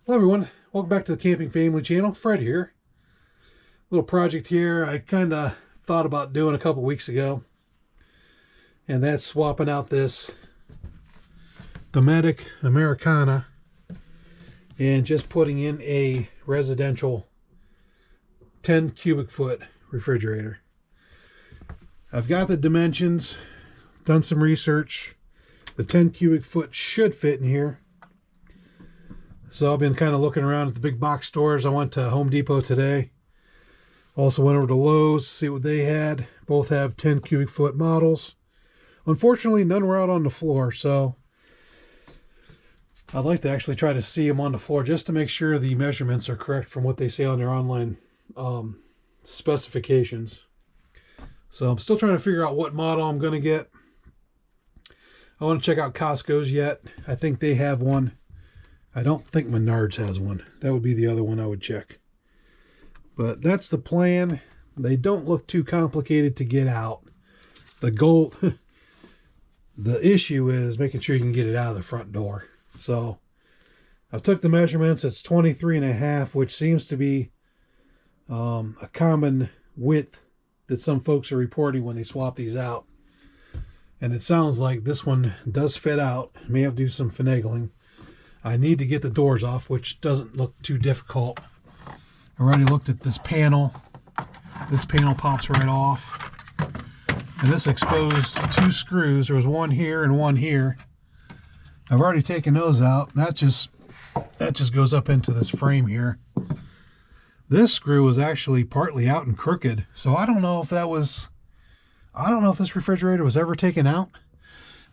Hello everyone, welcome back to the Camping Family channel. Fred here. Little project here I kind of thought about doing a couple weeks ago, and that's swapping out this Dometic Americana and just putting in a residential 10 cubic foot refrigerator. I've got the dimensions, done some research. The 10 cubic foot should fit in here. So I've been kind of looking around at the big box stores. I went to Home Depot today. Also went over to Lowe's to see what they had. Both have 10 cubic foot models. Unfortunately, none were out on the floor, so I'd like to actually try to see them on the floor just to make sure the measurements are correct from what they say on their online specifications. So I'm still trying to figure out what model I'm going to get. I want to check out Costco's yet. I think they have one. I don't think Menards has one. That would be the other one I would check. But that's the plan. They don't look too complicated to get out. The goal, the issue is making sure you can get it out of the front door. So I took the measurements. It's 23.5, which seems to be a common width that some folks are reporting when they swap these out. And it sounds like this one does fit out. May have to do some finagling. I need to get the doors off, which doesn't look too difficult. I already looked at this panel. This panel pops right off. And this exposed two screws. There was one here and one here. I've already taken those out. That just goes up into this frame here. This screw was actually partly out and crooked. So I don't know if this refrigerator was ever taken out,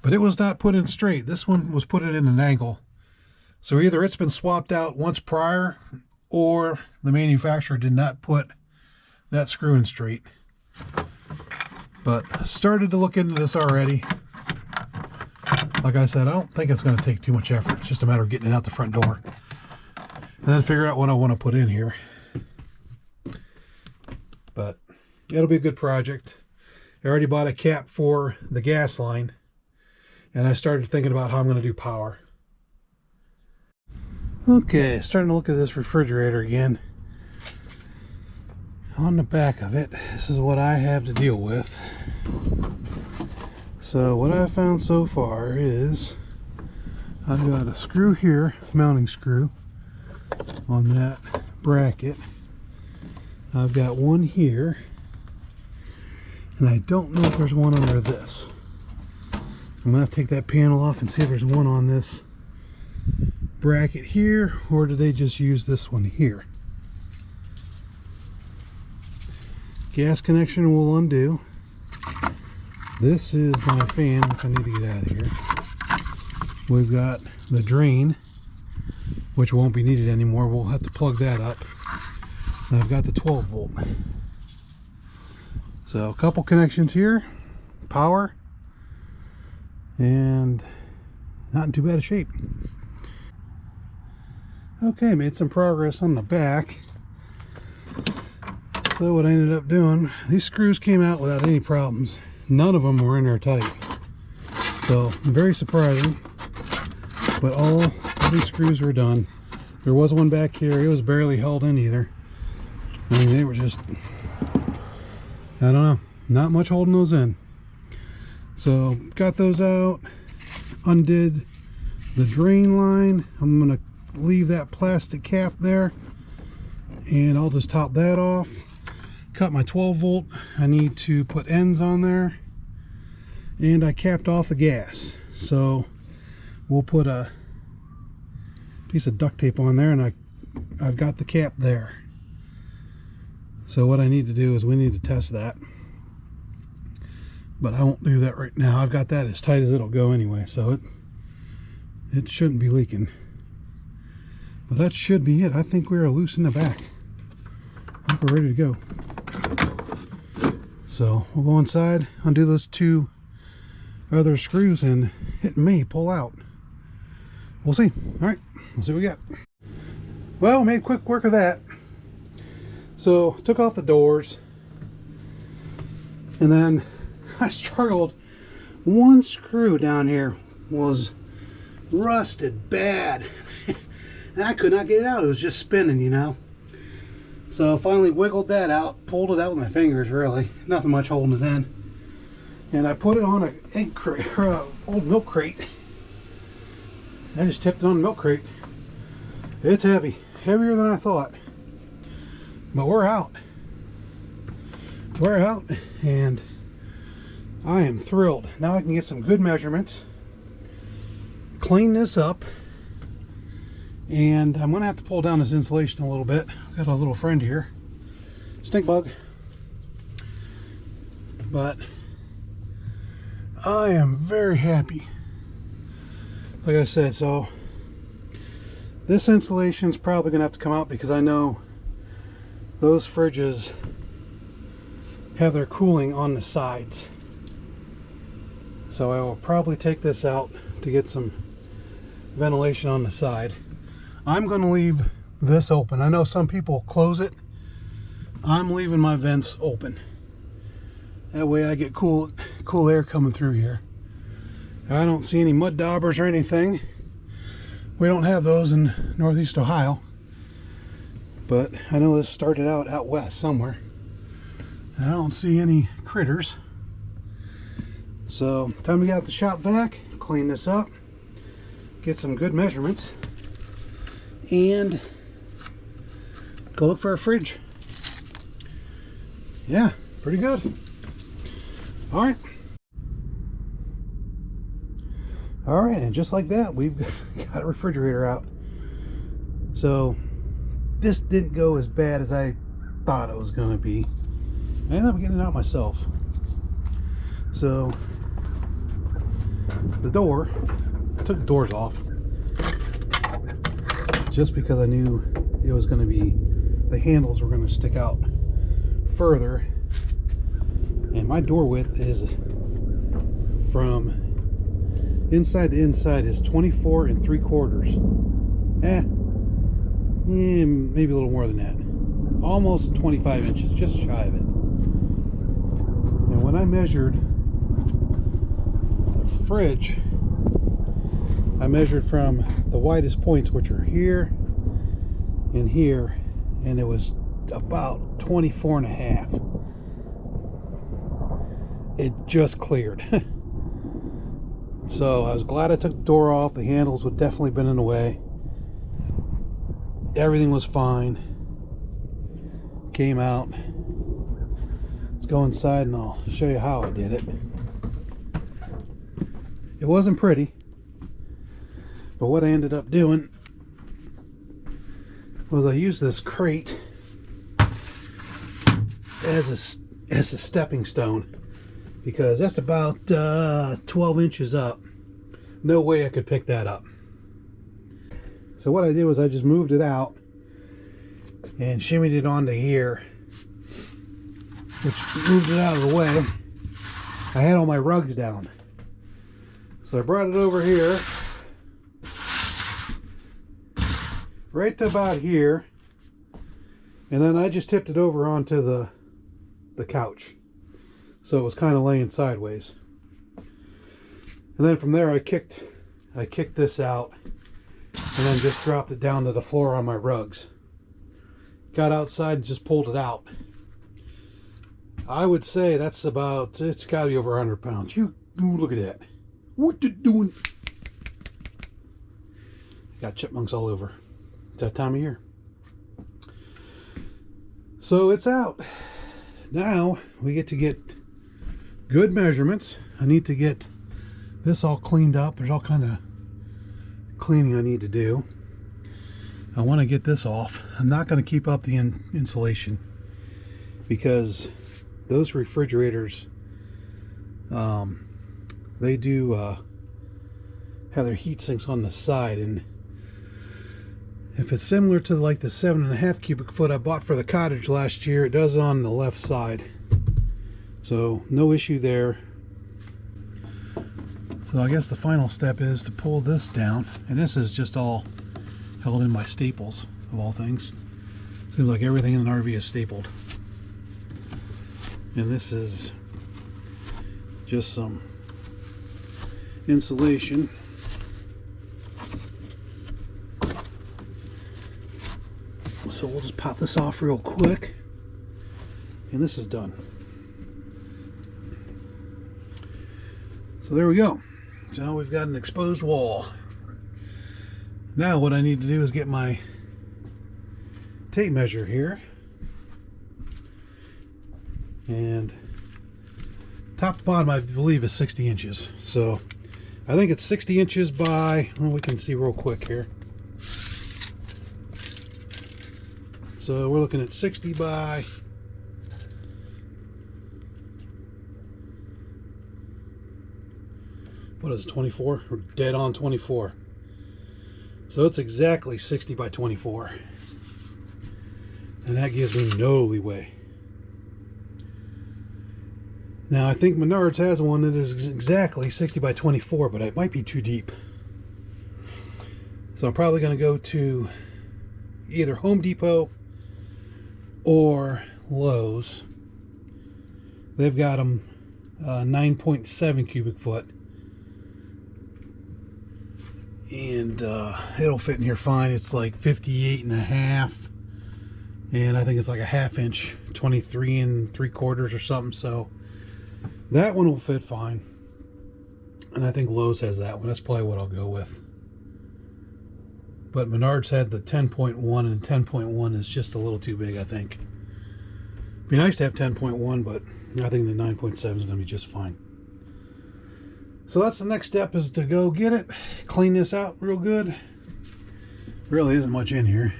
but it was not put in straight. This one was put in an angle. So either it's been swapped out once prior, or the manufacturer did not put that screw in straight. But started to look into this already. Like I said, I don't think it's going to take too much effort. It's just a matter of getting it out the front door. And then figure out what I want to put in here. But it'll be a good project. I already bought a cap for the gas line. And I started thinking about how I'm going to do power. Okay, starting to look at this refrigerator again. On the back of it, this is what I have to deal with. So what I've found so far is I've got a screw here, mounting screw on that bracket. I've got one here, and I don't know if there's one under this. I'm gonna have to take that panel off and see if there's one on this bracket here, or do they just use this one here? Gas connection will undo. This is my fan, which I need to get out of here. We've got the drain, which won't be needed anymore. We'll have to plug that up. And I've got the 12 volt. So a couple connections here, power, and not in too bad a shape. Okay, made some progress on the back. So what I ended up doing, these screws came out without any problems. None of them were in there tight. So very surprising. But all these screws were done. There was one back here. It was barely held in either. I mean, they were just, I don't know, not much holding those in. So got those out, undid the drain line. I'm gonna leave that plastic cap there, and I'll just top that off. Cut my 12 volt. I need to put ends on there, and I capped off the gas. So we'll put a piece of duct tape on there, and I've got the cap there. So what I need to do is we need to test that, but I won't do that right now. I've got that as tight as it'll go anyway, so it shouldn't be leaking. But that should be it. I think we are loose in the back. I think we're ready to go. So we'll go inside, undo those two other screws, and it may pull out. We'll see. All right, let's see what we got. Well, made quick work of that. So took off the doors, and then I struggled. One screw down here was rusted bad. and I could not get it out. It was just spinning, you know. So I finally wiggled that out, pulled it out with my fingers, really. Nothing much holding it in. And I put it on an egg crate, or old milk crate. I just tipped it on the milk crate. It's heavy, heavier than I thought. But we're out. We're out, and I am thrilled. Now I can get some good measurements, clean this up, and I'm gonna have to pull down this insulation a little bit. Got a little friend here, stink bug. But I am very happy. Like I said, so this insulation is probably gonna have to come out because I know those fridges have their cooling on the sides. So I will probably take this out to get some ventilation on the side. I'm going to leave this open. I know some people close it. I'm leaving my vents open. That way I get cool air coming through here. I don't see any mud daubers or anything. We don't have those in Northeast Ohio. But I know this started out west somewhere. I don't see any critters. So time to get out the shop vac, clean this up, get some good measurements, and go look for a fridge. Yeah, pretty good. All right, and just like that, we've got a refrigerator out. So this didn't go as bad as I thought it was going to be. I ended up getting it out myself. So the door, I took the doors off just because I knew it was going to be, the handles were going to stick out further, and my door width is from inside to inside is 24 3/4. Maybe a little more than that, almost 25 inches, just shy of it. And when I measured the fridge, I measured from the widest points, which are here and here, and it was about 24 and a half. It just cleared. So I was glad I took the door off. The handles would definitely been in the way. Everything was fine. Came out. Let's go inside and I'll show you how I did it. It wasn't pretty, but what I ended up doing was I used this crate as a stepping stone, because that's about 12 inches up. No way I could pick that up. So what I did was I just moved it out and shimmied it onto here, which moved it out of the way. I had all my rugs down. So I brought it over here, right to about here, and then I just tipped it over onto the couch. So it was kind of laying sideways. And then from there I kicked this out and then just dropped it down to the floor on my rugs. Got outside and just pulled it out. I would say that's about, it's got to be over 100 pounds. You look at that. What you doing? Got chipmunks all over. It's that time of year. So it's out. Now we get to get good measurements. I need to get this all cleaned up. There's all kind of cleaning I need to do. I want to get this off. I'm not going to keep up the insulation because those refrigerators, they do have their heat sinks on the side, and if it's similar to like the 7.5 cubic foot I bought for the cottage last year, it does on the left side. So no issue there. So I guess the final step is to pull this down, and this is just all held in by staples of all things. Seems like everything in an RV is stapled. And this is just some insulation. So we'll just pop this off real quick. And this is done. So there we go. So now we've got an exposed wall. Now what I need to do is get my tape measure here. And top to bottom I believe is 60 inches. So I think it's 60 inches by, well, we can see real quick here. So we're looking at 60 by, what is it, 24? We're dead on 24. So it's exactly 60 by 24. And that gives me no leeway. Now I think Menards has one that is exactly 60 by 24, but it might be too deep. So I'm probably going to go to either Home Depot or Lowe's. They've got them 9.7 cubic foot. And it'll fit in here fine. It's like 58 and a half. And I think it's like a half inch, 23 3/4 or something. So that one will fit fine. And I think Lowe's has that one. That's probably what I'll go with. But Menards had the 10.1, and 10.1 is just a little too big, I think. It'd be nice to have 10.1, but I think the 9.7 is going to be just fine. So that's the next step, is to go get it, clean this out real good. Really isn't much in here.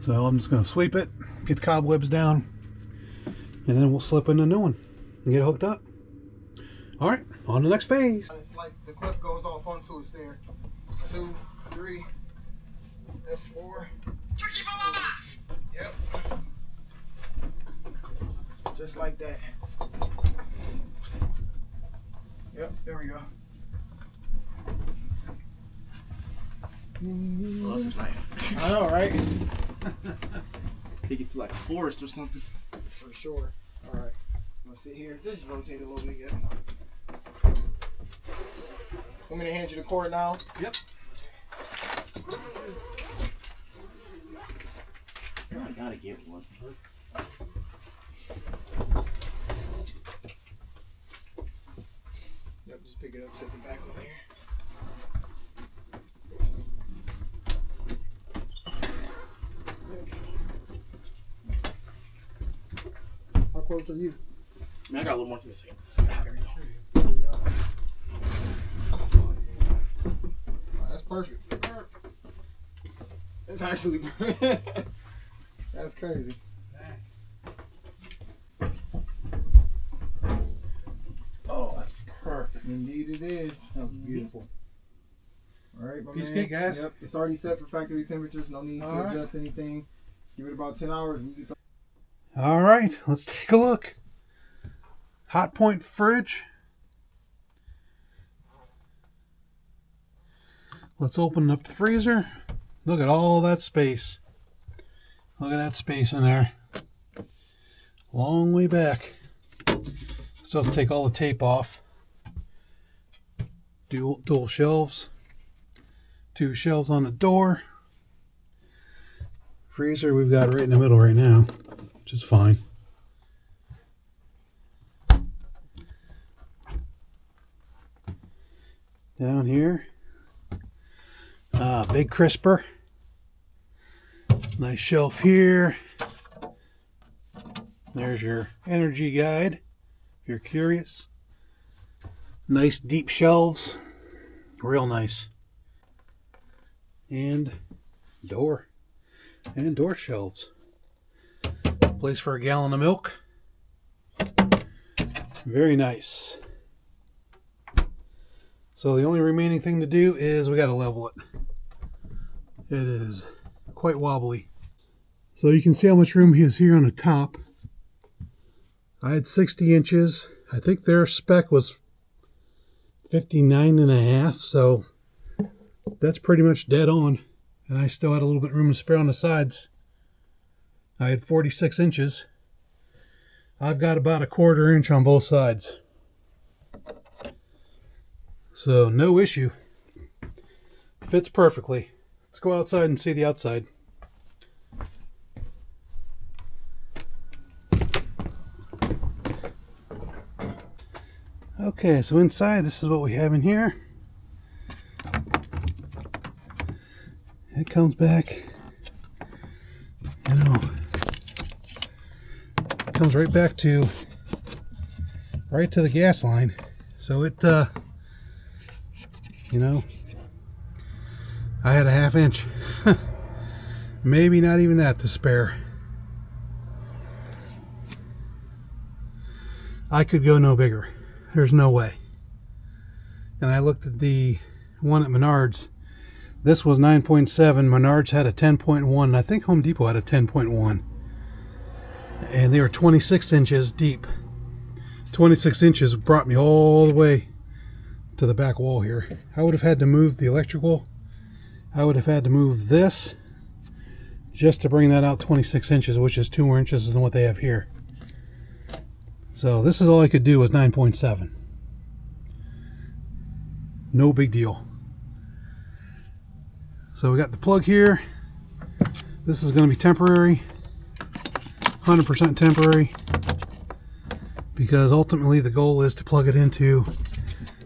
So I'm just going to sweep it, get the cobwebs down, and then we'll slip in a new one and get it hooked up. All right, on to the next phase. It's like the clip goes off onto a stair. 2, 3, that's 4. Yep. Just like that. Yep, there we go. Oh, this is nice. I know, right? Take it to like a forest or something. For sure. Alright. I'm gonna sit here. Just rotate a little bit, yeah. Want me to hand you the cord now? Yep. I gotta get one. Yep, just pick it up, set the back on here. How close are you? I mean, I got a little more to say. There we go. There we go. Oh, that's perfect. That's actually that's crazy. Oh, that's perfect. Indeed it is. That was beautiful. All right, my Piece of man. cake, guys. Yep, it's already set for factory temperatures. No need All to right. adjust anything. Give it about 10 hours and you get All right, let's take a look. Hot point fridge. Let's open up the freezer. Look at all that space. Look at that space in there. Long way back. Still have to take all the tape off. Dual shelves. 2 shelves on the door. Freezer we've got right in the middle right now, which is fine. Down here, big crisper. Nice shelf here. There's your energy guide, if you're curious. Nice deep shelves, real nice. And door shelves. Place for a gallon of milk. Very nice. So the only remaining thing to do is we got to level it. It is quite wobbly. So you can see how much room is here on the top. I had 60 inches. I think their spec was 59 and a half, so that's pretty much dead on. And I still had a little bit of room to spare on the sides. I had 46 inches. I've got about a 1/4 inch on both sides. So no issue. Fits perfectly. Let's go outside and see the outside. Okay, so inside, this is what we have in here. It comes back, you know, it comes right back to the gas line. So it, you know, I had a 1/2 inch, maybe not even that to spare. I could go no bigger. There's no way. And I looked at the one at Menards. This was 9.7. Menards had a 10.1. And I think Home Depot had a 10.1. And they were 26 inches deep. 26 inches brought me all the way to the back wall here. I would have had to move the electrical. I would have had to move this just to bring that out 26 inches, which is 2 more inches than what they have here. So this is all I could do was 9.7. No big deal. So we got the plug here. This is going to be temporary, 100% temporary, because ultimately the goal is to plug it into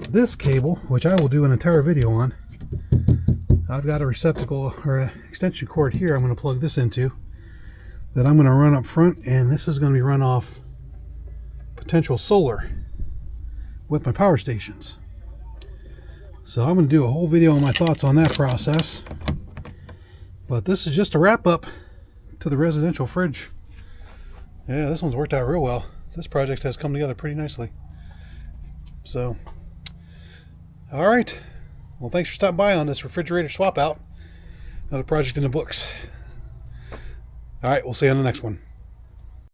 this cable, which I will do an entire video on. I've got a receptacle or an extension cord here I'm going to plug this into that I'm going to run up front, and this is going to be run off potential solar with my power stations. So I'm going to do a whole video on my thoughts on that process. But this is just a wrap up to the residential fridge. Yeah, this one's worked out real well. This project has come together pretty nicely. So, all right. Well, thanks for stopping by on this refrigerator swap out. Another project in the books. All right, we'll see you on the next one.